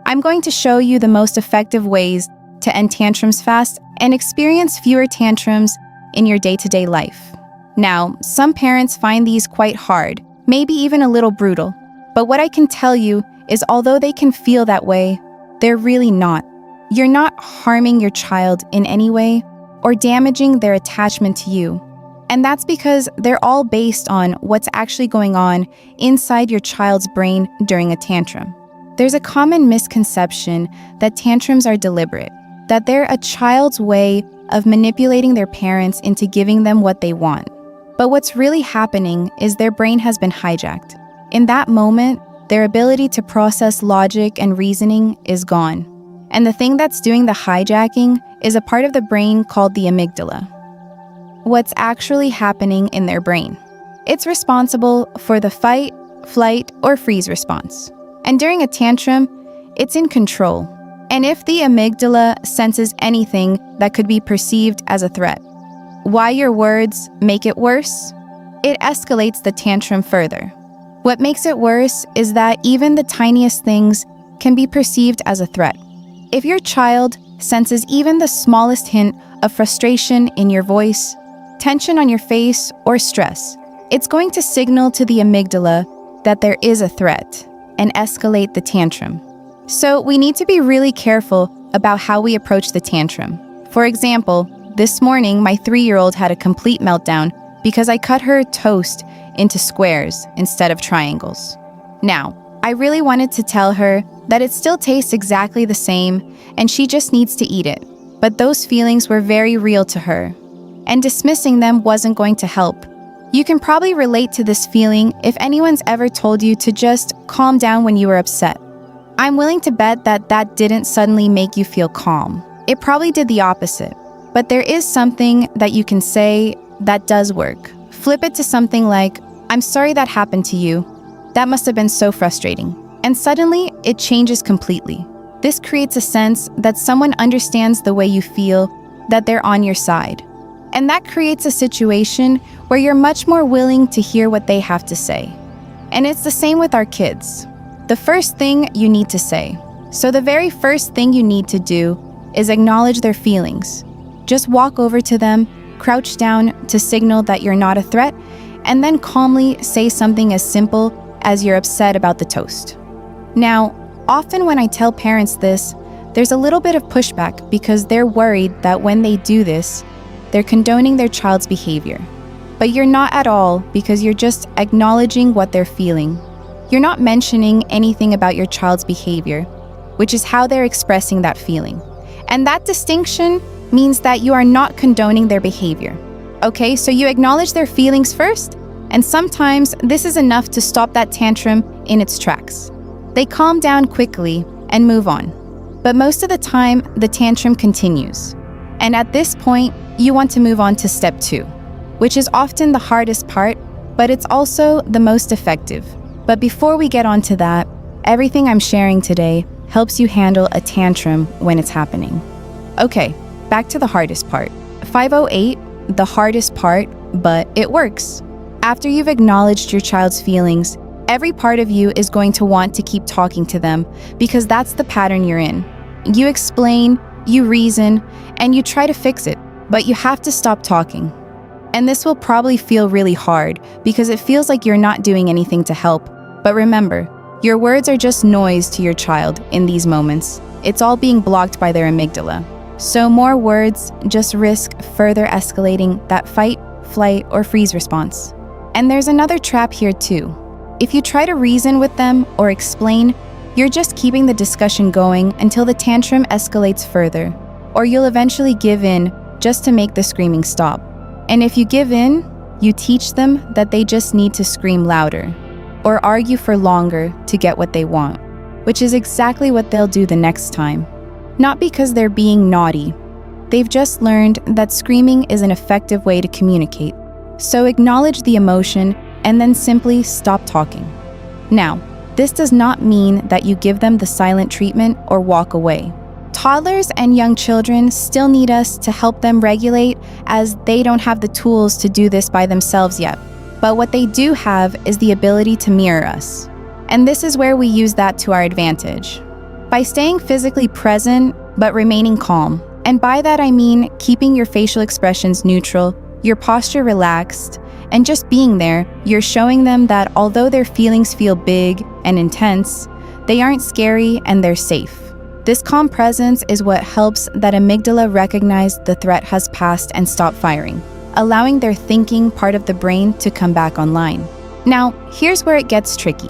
I'm going to show you the most effective ways to end tantrums fast and experience fewer tantrums in your day-to-day life. Now, some parents find these quite hard, maybe even a little brutal. But what I can tell you is although they can feel that way, they're really not. You're not harming your child in any way or damaging their attachment to you. And that's because they're all based on what's actually going on inside your child's brain during a tantrum. There's a common misconception that tantrums are deliberate, that they're a child's way of manipulating their parents into giving them what they want. But what's really happening is their brain has been hijacked. In that moment, their ability to process logic and reasoning is gone. And the thing that's doing the hijacking is a part of the brain called the amygdala. What's actually happening in their brain? It's responsible for the fight, flight, or freeze response. And during a tantrum, it's in control. And if the amygdala senses anything that could be perceived as a threat, why your words make it worse? It escalates the tantrum further. What makes it worse is that even the tiniest things can be perceived as a threat. If your child senses even the smallest hint of frustration in your voice, tension on your face, or stress, it's going to signal to the amygdala that there is a threat and escalate the tantrum. So we need to be really careful about how we approach the tantrum. For example, this morning, my 3-year-old had a complete meltdown because I cut her toast into squares instead of triangles. Now, I really wanted to tell her that it still tastes exactly the same and she just needs to eat it. But those feelings were very real to her, and dismissing them wasn't going to help. You can probably relate to this feeling if anyone's ever told you to just calm down when you were upset. I'm willing to bet that that didn't suddenly make you feel calm. It probably did the opposite. But there is something that you can say that does work. Flip it to something like, "I'm sorry that happened to you. That must have been so frustrating." And suddenly, it changes completely. This creates a sense that someone understands the way you feel, that they're on your side. And that creates a situation where you're much more willing to hear what they have to say. And it's the same with our kids. The first thing you need to say. So the very first thing you need to do is acknowledge their feelings. Just walk over to them, crouch down to signal that you're not a threat, and then calmly say something as simple as you're upset about the toast. Now, often when I tell parents this, there's a little bit of pushback because they're worried that when they do this, they're condoning their child's behavior. But you're not at all, because you're just acknowledging what they're feeling. You're not mentioning anything about your child's behavior, which is how they're expressing that feeling. And that distinction means that you are not condoning their behavior. Okay, so you acknowledge their feelings first, and sometimes this is enough to stop that tantrum in its tracks. They calm down quickly and move on. But most of the time, the tantrum continues. And at this point, you want to move on to step 2, which is often the hardest part, but it's also the most effective. But before we get on to that, everything I'm sharing today helps you handle a tantrum when it's happening. Okay, back to the hardest part. 508, the hardest part, but it works. After you've acknowledged your child's feelings, every part of you is going to want to keep talking to them because that's the pattern you're in. You explain, you reason, and you try to fix it, but you have to stop talking. And this will probably feel really hard because it feels like you're not doing anything to help. But remember, your words are just noise to your child in these moments. It's all being blocked by their amygdala. So more words just risk further escalating that fight, flight, or freeze response. And there's another trap here too. If you try to reason with them or explain, you're just keeping the discussion going until the tantrum escalates further, or you'll eventually give in just to make the screaming stop. And if you give in, you teach them that they just need to scream louder or argue for longer to get what they want, which is exactly what they'll do the next time. Not because they're being naughty. They've just learned that screaming is an effective way to communicate. So acknowledge the emotion and then simply stop talking. Now, this does not mean that you give them the silent treatment or walk away. Toddlers and young children still need us to help them regulate, as they don't have the tools to do this by themselves yet. But what they do have is the ability to mirror us. And this is where we use that to our advantage. by staying physically present but remaining calm. And by that I mean keeping your facial expressions neutral, your posture relaxed, and just being there. You're showing them that although their feelings feel big and intense, they aren't scary and they're safe. This calm presence is what helps that amygdala recognize the threat has passed and stop firing, allowing their thinking part of the brain to come back online. Now, here's where it gets tricky.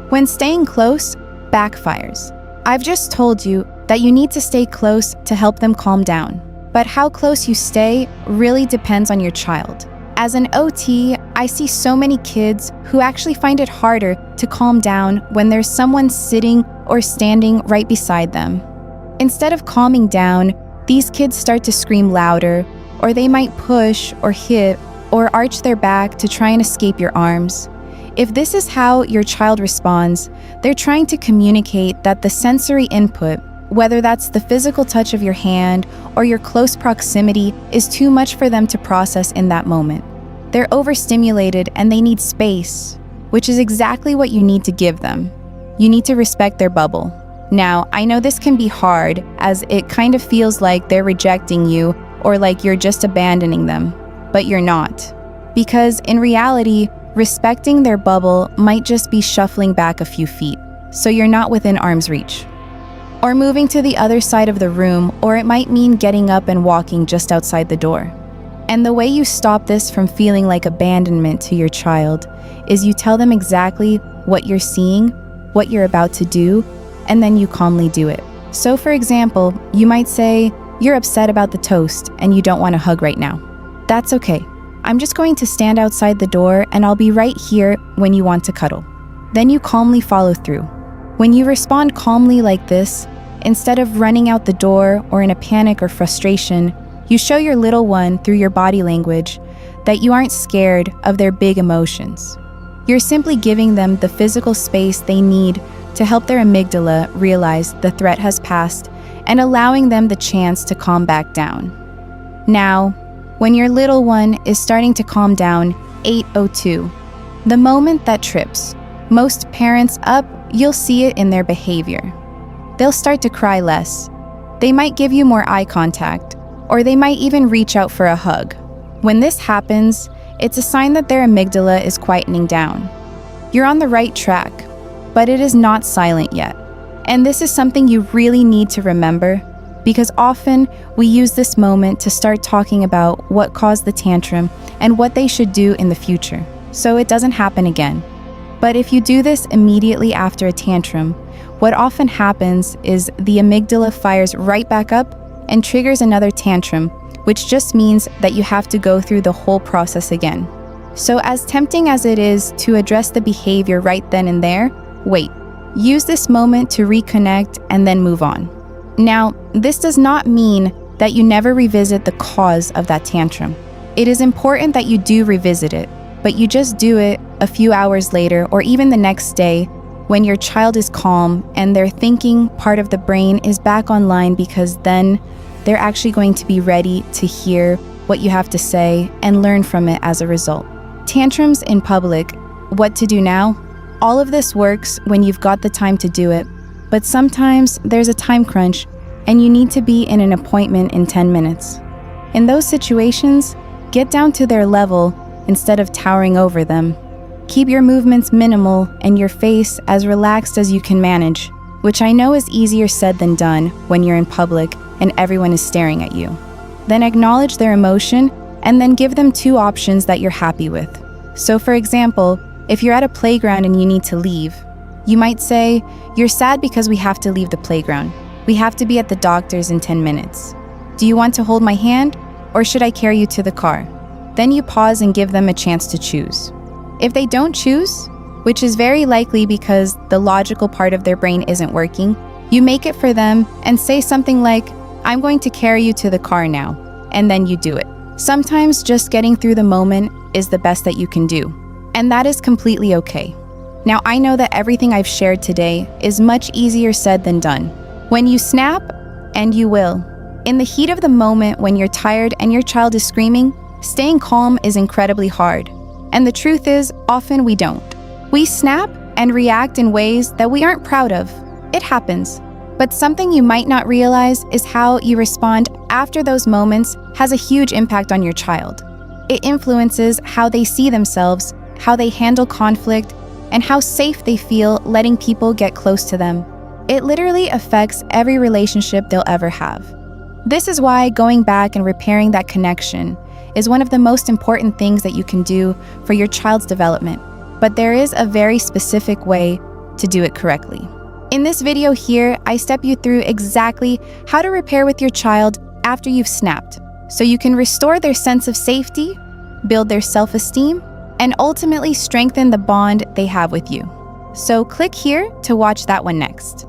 When staying close backfires. I've just told you that you need to stay close to help them calm down. But how close you stay really depends on your child. As an OT, I see so many kids who actually find it harder to calm down when there's someone sitting or standing right beside them. Instead of calming down, these kids start to scream louder, or they might push or hit or arch their back to try and escape your arms. If this is how your child responds, they're trying to communicate that the sensory input, whether that's the physical touch of your hand or your close proximity, is too much for them to process in that moment. They're overstimulated and they need space, which is exactly what you need to give them. You need to respect their bubble. Now, I know this can be hard, as it kind of feels like they're rejecting you or like you're just abandoning them, but you're not. Because in reality, respecting their bubble might just be shuffling back a few feet, so you're not within arm's reach. Or moving to the other side of the room, or it might mean getting up and walking just outside the door. And the way you stop this from feeling like abandonment to your child is you tell them exactly what you're seeing, what you're about to do, and then you calmly do it. So for example, you might say, you're upset about the toast and you don't want a hug right now. That's okay. I'm just going to stand outside the door and I'll be right here when you want to cuddle. Then you calmly follow through. When you respond calmly like this, instead of running out the door or in a panic or frustration, you show your little one through your body language that you aren't scared of their big emotions. You're simply giving them the physical space they need to help their amygdala realize the threat has passed and allowing them the chance to calm back down. Now, when your little one is starting to calm down, 8:02, the moment that trips most parents up, you'll see it in their behavior. They'll start to cry less. They might give you more eye contact, or they might even reach out for a hug. When this happens, it's a sign that their amygdala is quietening down. You're on the right track, but it is not silent yet. And this is something you really need to remember, because often we use this moment to start talking about what caused the tantrum and what they should do in the future, so it doesn't happen again. But if you do this immediately after a tantrum, what often happens is the amygdala fires right back up and triggers another tantrum, which just means that you have to go through the whole process again. So as tempting as it is to address the behavior right then and there, wait. Use this moment to reconnect and then move on. Now, this does not mean that you never revisit the cause of that tantrum. It is important that you do revisit it, but you just do it a few hours later or even the next day when your child is calm and their thinking part of the brain is back online, because then they're actually going to be ready to hear what you have to say and learn from it as a result. Tantrums in public, what to do now? All of this works when you've got the time to do it, but sometimes there's a time crunch and you need to be in an appointment in 10 minutes. In those situations, get down to their level instead of towering over them. Keep your movements minimal and your face as relaxed as you can manage, which I know is easier said than done when you're in public and everyone is staring at you. Then acknowledge their emotion and then give them two options that you're happy with. So for example, if you're at a playground and you need to leave, you might say, "You're sad because we have to leave the playground. We have to be at the doctor's in 10 minutes. Do you want to hold my hand, or should I carry you to the car?" Then you pause and give them a chance to choose. If they don't choose, which is very likely because the logical part of their brain isn't working, you make it for them and say something like, "I'm going to carry you to the car now," and then you do it. Sometimes just getting through the moment is the best that you can do, and that is completely okay. Now, I know that everything I've shared today is much easier said than done. When you snap, and you will, in the heat of the moment when you're tired and your child is screaming, staying calm is incredibly hard. And the truth is, often we don't. We snap and react in ways that we aren't proud of. It happens. But something you might not realize is how you respond after those moments has a huge impact on your child. It influences how they see themselves, how they handle conflict, and how safe they feel letting people get close to them. It literally affects every relationship they'll ever have. This is why going back and repairing that connection is one of the most important things that you can do for your child's development. But there is a very specific way to do it correctly. In this video here, I step you through exactly how to repair with your child after you've snapped, so you can restore their sense of safety, build their self-esteem, and ultimately strengthen the bond they have with you. So click here to watch that one next.